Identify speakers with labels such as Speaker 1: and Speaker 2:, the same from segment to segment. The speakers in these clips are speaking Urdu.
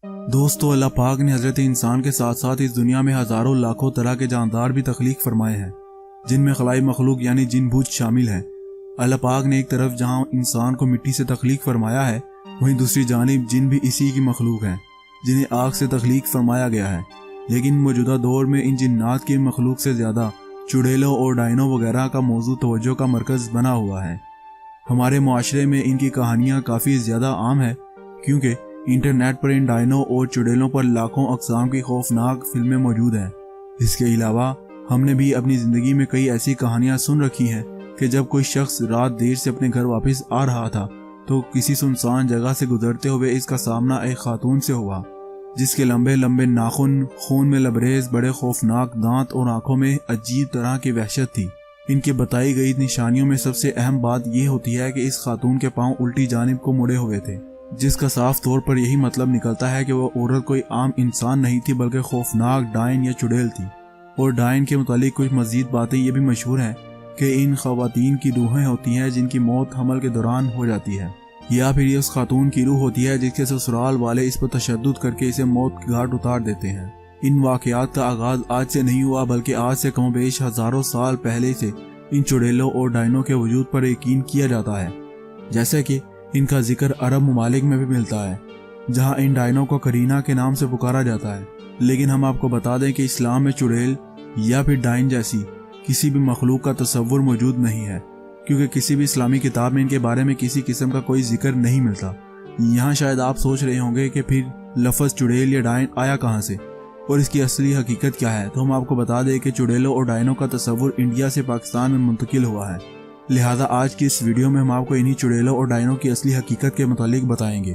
Speaker 1: دوستو، اللہ پاک نے حضرت انسان کے ساتھ ساتھ اس دنیا میں ہزاروں لاکھوں طرح کے جاندار بھی تخلیق فرمائے ہیں، جن میں خلائی مخلوق یعنی جن بوجھ شامل ہیں۔ اللہ پاک نے ایک طرف جہاں انسان کو مٹی سے تخلیق فرمایا ہے، وہیں دوسری جانب جن بھی اسی کی مخلوق ہیں، جنہیں آگ سے تخلیق فرمایا گیا ہے۔ لیکن موجودہ دور میں ان جنات کی مخلوق سے زیادہ چڑیلوں اور ڈائنوں وغیرہ کا موضوع توجہ کا مرکز بنا ہوا ہے۔ ہمارے معاشرے میں ان کی کہانیاں کافی زیادہ عام ہیں، کیونکہ انٹرنیٹ پر ان ڈائنوں اور چڑیلوں پر لاکھوں اقسام کی خوفناک فلمیں موجود ہیں۔ اس کے علاوہ ہم نے بھی اپنی زندگی میں کئی ایسی کہانیاں سن رکھی ہیں کہ جب کوئی شخص رات دیر سے اپنے گھر واپس آ رہا تھا تو کسی سنسان جگہ سے گزرتے ہوئے اس کا سامنا ایک خاتون سے ہوا، جس کے لمبے لمبے ناخن، خون میں لبریز بڑے خوفناک دانت اور آنکھوں میں عجیب طرح کی وحشت تھی۔ ان کی بتائی گئی نشانیوں میں سب سے اہم بات یہ ہوتی ہے کہ اس خاتون کے پاؤں الٹی جانب کو مڑے ہوئے تھے، جس کا صاف طور پر یہی مطلب نکلتا ہے کہ وہ عورت کوئی عام انسان نہیں تھی بلکہ خوفناک ڈائن یا چڑیل تھی۔ اور ڈائن کے متعلق کچھ مزید باتیں یہ بھی مشہور ہیں کہ ان خواتین کی روحیں ہوتی ہیں جن کی موت حمل کے دوران ہو جاتی ہے، یا پھر یہ اس خاتون کی روح ہوتی ہے جس کے سسرال والے اس پر تشدد کر کے اسے موت کے گھاٹ اتار دیتے ہیں۔ ان واقعات کا آغاز آج سے نہیں ہوا بلکہ آج سے کم و بیش ہزاروں سال پہلے سے ان چڑیلوں اور ڈائنوں کے وجود پر یقین کیا جاتا ہے، جیسے کہ ان کا ذکر عرب ممالک میں بھی ملتا ہے، جہاں ان ڈائنوں کو کرینہ کے نام سے پکارا جاتا ہے۔ لیکن ہم آپ کو بتا دیں کہ اسلام میں چڑیل یا پھر ڈائن جیسی کسی بھی مخلوق کا تصور موجود نہیں ہے، کیونکہ کسی بھی اسلامی کتاب میں ان کے بارے میں کسی قسم کا کوئی ذکر نہیں ملتا۔ یہاں شاید آپ سوچ رہے ہوں گے کہ پھر لفظ چڑیل یا ڈائن آیا کہاں سے اور اس کی اصلی حقیقت کیا ہے، تو ہم آپ کو بتا دیں کہ چڑیلوں اور ڈائنوں کا تصور انڈیا سے پاکستان میں منتقل ہوا ہے۔ لہٰذا آج کی اس ویڈیو میں ہم آپ کو انہی چڑیلوں اور ڈائنوں کی اصلی حقیقت کے متعلق بتائیں گے۔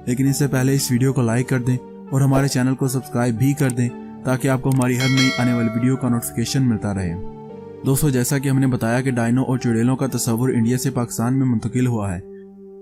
Speaker 1: لیکن اس سے پہلے اس ویڈیو کو لائک کر دیں اور ہمارے چینل کو سبسکرائب بھی کر دیں تاکہ آپ کو ہماری ہر نئی آنے والی ویڈیو کا نوٹیفیکیشن ملتا رہے۔ دوستو، جیسا کہ ہم نے بتایا کہ ڈائنوں اور چڑیلوں کا تصور انڈیا سے پاکستان میں منتقل ہوا ہے۔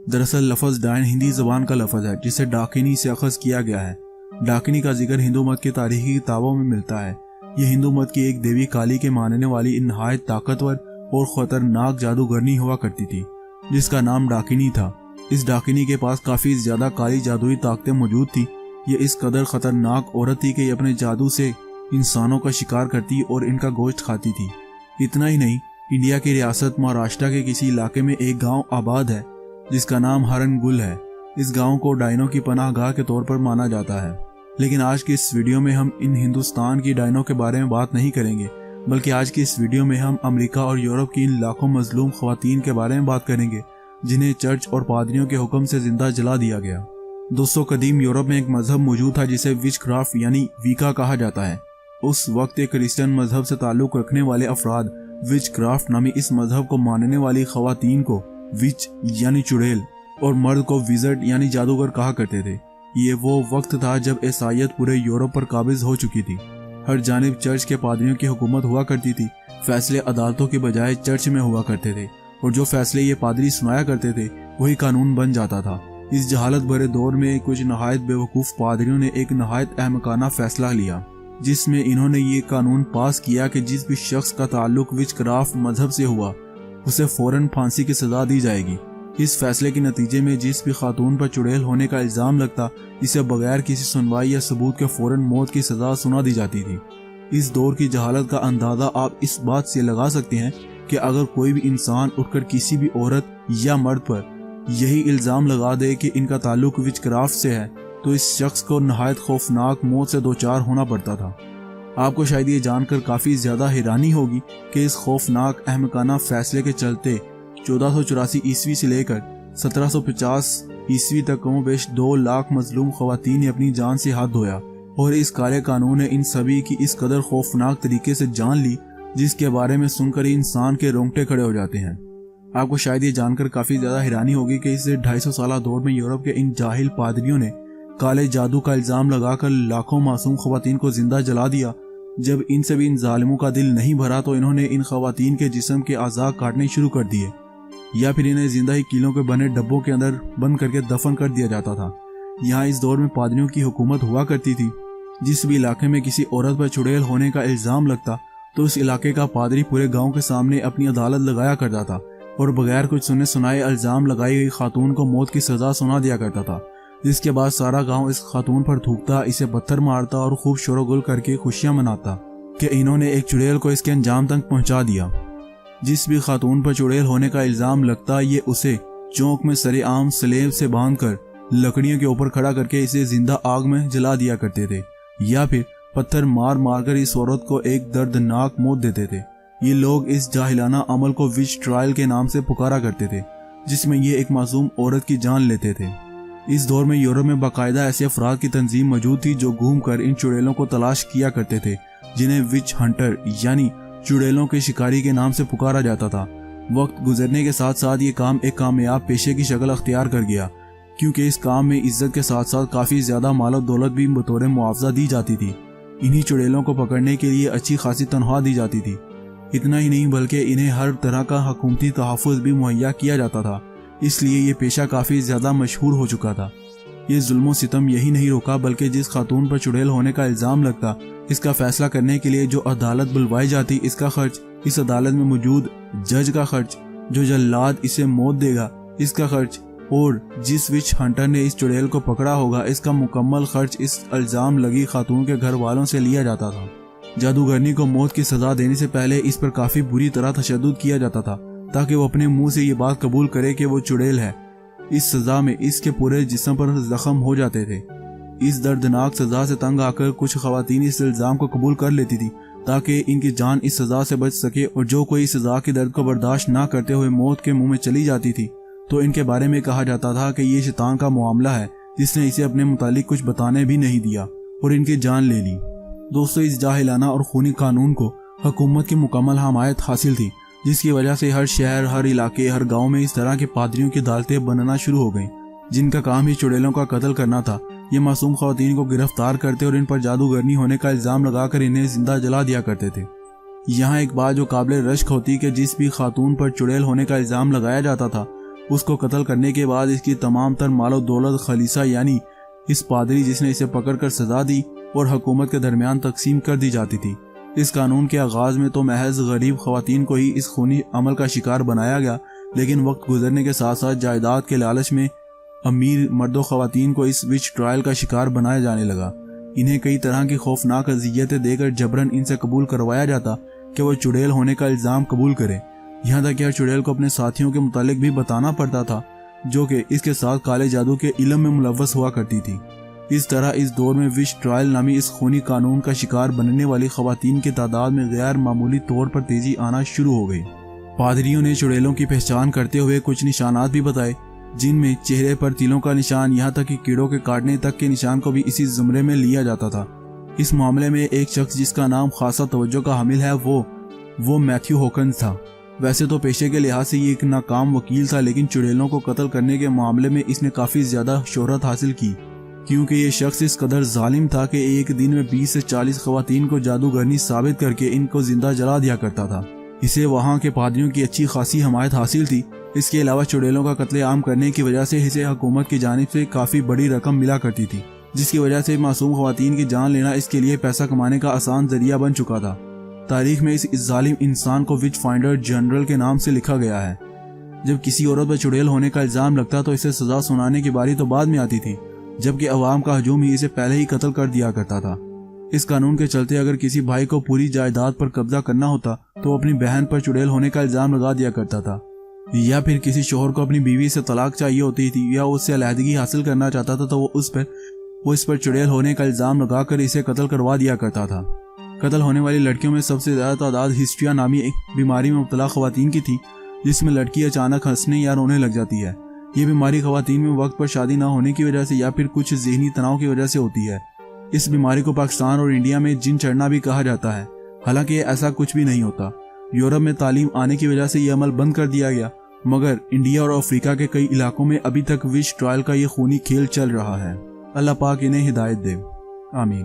Speaker 1: دراصل لفظ ڈائن ہندی زبان کا لفظ ہے جسے ڈاکنی سے اخذ کیا گیا ہے۔ ڈاکنی کا ذکر ہندو مت کی تاریخی کتابوں میں ملتا ہے۔ یہ ہندو مت کی ایک دیوی کالی کے ماننے والی نہایت طاقتور اور خطرناک جادوگرنی ہوا کرتی تھی، جس کا نام ڈاکنی تھا۔ اس ڈاکنی کے پاس کافی زیادہ کالی جادوئی طاقتیں موجود تھی۔ یہ اس قدر خطرناک عورت تھی کہ یہ اپنے جادو سے انسانوں کا شکار کرتی اور ان کا گوشت کھاتی تھی۔ اتنا ہی نہیں، انڈیا کی ریاست مہاراشٹر کے کسی علاقے میں ایک گاؤں آباد ہے جس کا نام ہرن گل ہے۔ اس گاؤں کو ڈائنوں کی پناہ گاہ کے طور پر مانا جاتا ہے۔ لیکن آج کی اس ویڈیو میں ہم ان ہندوستان کی ڈائنوں کے بارے میں بات نہیں کریں گے، بلکہ آج کی اس ویڈیو میں ہم امریکہ اور یورپ کی ان لاکھوں مظلوم خواتین کے بارے میں بات کریں گے جنہیں چرچ اور پادریوں کے حکم سے زندہ جلا دیا گیا۔ دوستو، قدیم یورپ میں ایک مذہب موجود تھا جسے وچ کرافٹ یعنی ویکا کہا جاتا ہے۔ اس وقت ایک کرسچن مذہب سے تعلق رکھنے والے افراد وچ کرافٹ نامی اس مذہب کو ماننے والی خواتین کو وچ یعنی چڑیل اور مرد کو ویزرڈ یعنی جادوگر کہا کرتے تھے۔ یہ وہ وقت تھا جب عیسائیت پورے یورپ پر قابض ہو چکی تھی۔ ہر جانب چرچ کے پادریوں کی حکومت ہوا کرتی تھی۔ فیصلے عدالتوں کے بجائے چرچ میں ہوا کرتے تھے اور جو فیصلے یہ پادری سنایا کرتے تھے وہی قانون بن جاتا تھا۔ اس جہالت بھرے دور میں کچھ نہایت بیوقوف پادریوں نے ایک نہایت احمقانہ فیصلہ لیا، جس میں انہوں نے یہ قانون پاس کیا کہ جس بھی شخص کا تعلق وچ کرافٹ مذہب سے ہوا اسے فوراً پھانسی کی سزا دی جائے گی۔ اس فیصلے کے نتیجے میں جس بھی خاتون پر چڑیل ہونے کا الزام لگتا اسے بغیر کسی سنوائی یا ثبوت کے فوراً موت کی سزا سنا دی جاتی تھی۔ اس دور کی جہالت کا اندازہ آپ اس بات سے لگا سکتے ہیں کہ اگر کوئی بھی انسان اٹھ کر کسی بھی عورت یا مرد پر یہی الزام لگا دے کہ ان کا تعلق وچ کرافٹ سے ہے تو اس شخص کو نہایت خوفناک موت سے دوچار ہونا پڑتا تھا۔ آپ کو شاید یہ جان کر کافی زیادہ حیرانی ہوگی کہ اس خوفناک احمقانہ فیصلے کے چلتے 1484 عیسوی سے لے کر 1750 عیسوی تک کم و بیش 2 لاکھ مظلوم خواتین نے اپنی جان سے ہاتھ دھویا، اور اس کالے قانون نے ان سبھی کی اس قدر خوفناک طریقے سے جان لی جس کے بارے میں سن کر ہی انسان کے رونگٹے کھڑے ہو جاتے ہیں۔ آپ کو شاید یہ جان کر کافی زیادہ حیرانی ہوگی کہ اس 250 سالہ دور میں یورپ کے ان جاہل پادریوں نے کالے جادو کا الزام لگا کر لاکھوں معصوم خواتین کو زندہ جلا دیا۔ جب ان سے بھی ان ظالموں کا دل نہیں بھرا تو انہوں نے ان خواتین کے جسم کے اعضاء کاٹنے شروع کر دیے، یا پھر انہیں زندہ ہی کیلوں کے بنے ڈبوں کے اندر بند کر کے دفن کر دیا جاتا تھا۔ یہاں اس دور میں پادریوں کی حکومت ہوا کرتی تھی۔ جس بھی علاقے میں کسی عورت پر چڑیل ہونے کا الزام لگتا تو اس علاقے کا پادری پورے گاؤں کے سامنے اپنی عدالت لگایا کرتا تھا اور بغیر کچھ سنے سنائے الزام لگائی گئی خاتون کو موت کی سزا سنا دیا کرتا تھا۔ جس کے بعد سارا گاؤں اس خاتون پر تھوکتا، اسے پتھر مارتا اور خوب شور و گل کر کے خوشیاں مناتا کہ انہوں نے ایک چڑیل کو اس کے انجام تک پہنچا دیا۔ جس بھی خاتون پر چڑیل ہونے کا الزام لگتا، یہ اسے چونک میں سرے عام سلیب سے باندھ کر لکڑیوں کے اوپر کھڑا کر کے اسے زندہ آگ میں جلا دیا کرتے تھے، یا پھر پتھر مار مار کر اس عورت کو ایک دردناک موت دیتے تھے۔ یہ لوگ اس جاہلانہ عمل کو وچ ٹرائل کے نام سے پکارا کرتے تھے، جس میں یہ ایک معصوم عورت کی جان لیتے تھے۔ اس دور میں یورپ میں باقاعدہ ایسے افراد کی تنظیم موجود تھی جو گھوم کر ان چڑیلوں کو تلاش کیا کرتے تھے، جنہیں وچ ہنٹر یعنی چڑیلوں کے شکاری کے نام سے پکارا جاتا تھا۔ وقت گزرنے کے ساتھ ساتھ یہ کام ایک کامیاب پیشے کی شکل اختیار کر گیا، کیونکہ اس کام میں عزت کے ساتھ ساتھ کافی زیادہ مال و دولت بھی بطور معاوضہ دی جاتی تھی۔ انہی چڑیلوں کو پکڑنے کے لیے اچھی خاصی تنخواہ دی جاتی تھی۔ اتنا ہی نہیں بلکہ انہیں ہر طرح کا حکومتی تحفظ بھی مہیا کیا جاتا تھا، اس لیے یہ پیشہ کافی زیادہ مشہور ہو چکا تھا۔ یہ ظلم و ستم یہی نہیں روکا، بلکہ جس خاتون پر چڑیل ہونے کا الزام لگتا، اس کا فیصلہ کرنے کے لیے جو عدالت بلوائی جاتی، اس کا خرچ، اس عدالت میں موجود جج کا خرچ، جو جلاد اسے موت دے گا اس کا خرچ، اور جس وچ ہنٹر نے اس چڑیل کو پکڑا ہوگا اس کا مکمل خرچ اس الزام لگی خاتون کے گھر والوں سے لیا جاتا تھا۔ جادوگرنی کو موت کی سزا دینے سے پہلے اس پر کافی بری طرح تشدد کیا جاتا تھا، تاکہ وہ اپنے منہ سے یہ بات قبول کرے کہ وہ چڑیل ہے۔ اس سزا میں اس کے پورے جسم پر زخم ہو جاتے تھے۔ اس دردناک سزا سے تنگ آ کر کچھ خواتین اس الزام کو قبول کر لیتی تھی تاکہ ان کی جان اس سزا سے بچ سکے، اور جو کوئی اس سزا کے درد کو برداشت نہ کرتے ہوئے موت کے منہ میں چلی جاتی تھی تو ان کے بارے میں کہا جاتا تھا کہ یہ شیطان کا معاملہ ہے جس نے اسے اپنے متعلق کچھ بتانے بھی نہیں دیا اور ان کی جان لے لی۔ دوستو، اس جاہلانہ اور خونی قانون کو حکومت کی مکمل حمایت حاصل تھی، جس کی وجہ سے ہر شہر، ہر علاقے، ہر گاؤں میں اس طرح کے پادریوں کی عدالتیں بننا شروع ہو گئیں، جن کا کام ہی چڑیلوں کا قتل کرنا تھا۔ یہ معصوم خواتین کو گرفتار کرتے اور ان پر جادوگرنی ہونے کا الزام لگا کر انہیں زندہ جلا دیا کرتے تھے۔ یہاں ایک بات جو قابل رشک ہوتی کہ جس بھی خاتون پر چڑیل ہونے کا الزام لگایا جاتا تھا، اس کو قتل کرنے کے بعد اس کی تمام تر مال و دولت خلیصہ یعنی اس پادری جس نے اسے پکڑ کر سزا دی اور حکومت کے درمیان تقسیم کر دی جاتی تھی۔ اس قانون کے آغاز میں تو محض غریب خواتین کو ہی اس خونی عمل کا شکار بنایا گیا، لیکن وقت گزرنے کے ساتھ ساتھ جائیداد کے لالچ میں امیر مرد و خواتین کو اس وچ ٹرائل کا شکار بنایا جانے لگا۔ انہیں کئی طرح کی خوفناک اذیتیں دے کر جبراً ان سے قبول کروایا جاتا کہ وہ چڑیل ہونے کا الزام قبول کرے، یہاں تک کہ ہر چڑیل کو اپنے ساتھیوں کے متعلق بھی بتانا پڑتا تھا جو کہ اس کے ساتھ کالے جادو کے علم میں ملوث ہوا کرتی تھی۔ اس طرح اس دور میں وچ ٹرائل نامی اس خونی قانون کا شکار بننے والی خواتین کی تعداد میں غیر معمولی طور پر تیزی آنا شروع ہو گئی۔ پادریوں نے چڑیلوں کی پہچان کرتے ہوئے کچھ نشانات بھی بتائے، جن میں چہرے پر تیلوں کا نشان، یہاں تک کہ کیڑوں کے کاٹنے تک کے نشان کو بھی اسی زمرے میں لیا جاتا تھا۔ اس معاملے میں ایک شخص جس کا نام خاصہ توجہ کا حامل ہے وہ میتھیو ہوکنز تھا۔ ویسے تو پیشے کے لحاظ سے یہ ایک ناکام وکیل تھا، لیکن چڑیلوں کو قتل کرنے کے معاملے میں اس نے کافی زیادہ شہرت حاصل کی، کیونکہ یہ شخص اس قدر ظالم تھا کہ ایک دن میں 20 سے 40 خواتین کو جادوگرنی ثابت کر کے ان کو زندہ جلا دیا کرتا تھا۔ اسے وہاں کے پادریوں کی اچھی خاصی حمایت حاصل تھی۔ اس کے علاوہ چڑیلوں کا قتل عام کرنے کی وجہ سے اسے حکومت کی جانب سے کافی بڑی رقم ملا کرتی تھی، جس کی وجہ سے معصوم خواتین کی جان لینا اس کے لیے پیسہ کمانے کا آسان ذریعہ بن چکا تھا۔ تاریخ میں اس ظالم انسان کو وچ فائنڈر جنرل کے نام سے لکھا گیا ہے۔ جب کسی عورت پر چڑیل ہونے کا الزام لگتا تو اسے سزا سنانے کی باری تو بعد میں آتی تھی، جبکہ عوام کا ہجوم ہی اسے پہلے ہی قتل کر دیا کرتا تھا۔ اس قانون کے چلتے اگر کسی بھائی کو پوری جائیداد پر قبضہ کرنا ہوتا تو وہ اپنی بہن پر چڑیل ہونے کا الزام لگا دیا کرتا تھا، یا پھر کسی شوہر کو اپنی بیوی سے طلاق چاہیے ہوتی تھی یا اس سے علیحدگی حاصل کرنا چاہتا تھا تو وہ اس پر چڑیل ہونے کا الزام لگا کر اسے قتل کروا دیا کرتا تھا۔ قتل ہونے والی لڑکیوں میں سب سے زیادہ تعداد ہسٹریا نامی ایک بیماری میں مبتلا خواتین کی تھی، جس میں لڑکی اچانک ہنسنے یا رونے لگ جاتی ہے۔ یہ بیماری خواتین میں وقت پر شادی نہ ہونے کی وجہ سے یا پھر کچھ ذہنی تناؤ کی وجہ سے ہوتی ہے۔ اس بیماری کو پاکستان اور انڈیا میں جن چڑھنا بھی کہا جاتا ہے، حالانکہ ایسا کچھ بھی نہیں ہوتا۔ یورپ میں تعلیم آنے کی وجہ سے یہ عمل بند کر دیا گیا، مگر انڈیا اور افریقہ کے کئی علاقوں میں ابھی تک وچ ٹرائل کا یہ خونی کھیل چل رہا ہے۔ اللہ پاک انہیں ہدایت دے، آمین۔